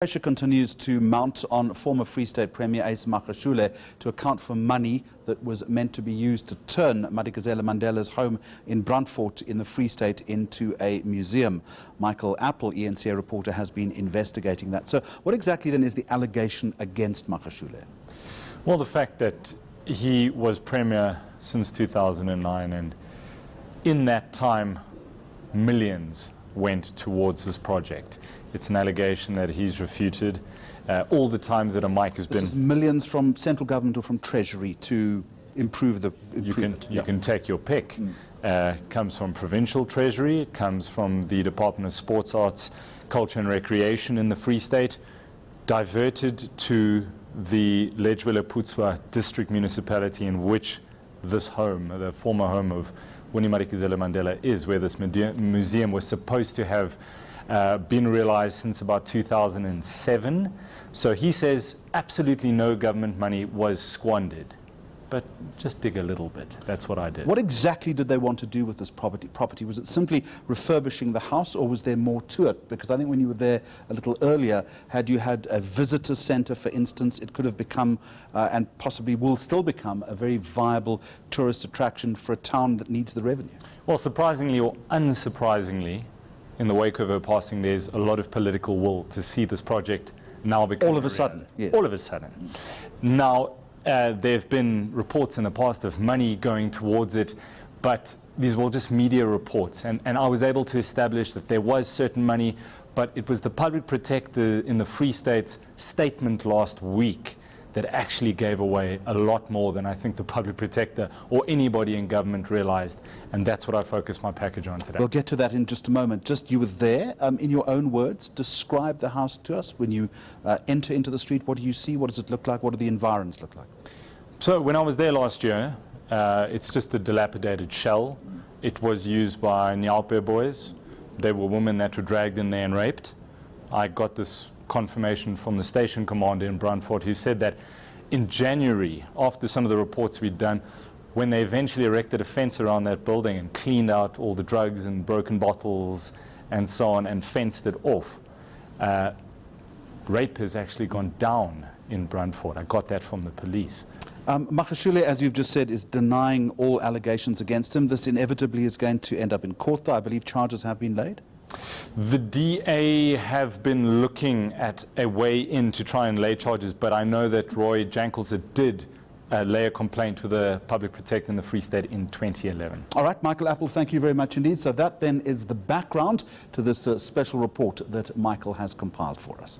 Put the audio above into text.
Pressure continues to mount on former Free State Premier Ace Magashule to account for money that was meant to be used to turn Madikizela-Mandela's home in Brandfort in the Free State into a museum. Michael Appel, eNCA reporter, has been investigating that. So what exactly then is the allegation against Magashule? Well, the fact that he was Premier since 2009, and in that time millions went towards this project. It's an allegation that he's refuted. All the times that a mic has been... This is millions from central government or from Treasury to improve the... You can take your pick. It comes from provincial Treasury, it comes from the Department of Sports, Arts, Culture and Recreation in the Free State, diverted to the Ledgwele-Putswa district municipality in which this home, the former home of Winnie Mandela is, where this museum was supposed to have been realized since about 2007. So he says absolutely no government money was squandered. But just dig a little bit. That's what I did. What exactly did they want to do with this property? Was it simply refurbishing the house, or was there more to it? Because I think when you were there a little earlier, had you had a visitor center, for instance, it could have become, and possibly will still become, a very viable tourist attraction for a town that needs the revenue. Well, surprisingly or unsurprisingly, in the wake of her passing, there's a lot of political will to see this project now become all of a sudden. Yes. All of a sudden. Now, there have been reports in the past of money going towards it, but these were just media reports. And I was able to establish that there was certain money, but it was the public protector in the Free State's statement last week that actually gave away a lot more than I think the public protector or anybody in government realized. And that's what I focused my package on today. We'll get to that in just a moment. Just, you were there, in your own words, describe the house to us. When you enter into the street, what do you see? What does it look like? What do the environs look like? So when I was there last year, it's just a dilapidated shell. It was used by Nyalpe boys. They were women that were dragged in there and raped. I got this confirmation from the station commander in Brandfort, who said that in January, after some of the reports we'd done, when they eventually erected a fence around that building and cleaned out all the drugs and broken bottles and so on and fenced it off, rape has actually gone down in Brandfort. I got that from the police. Magashule, as you've just said, is denying all allegations against him. This inevitably is going to end up in court. I believe charges have been laid. The DA have been looking at a way in to try and lay charges, but I know that Roy Jankelser did lay a complaint with the public protector in the Free State in 2011. All right, Michael Appel, thank you very much indeed. So that then is the background to this special report that Michael has compiled for us.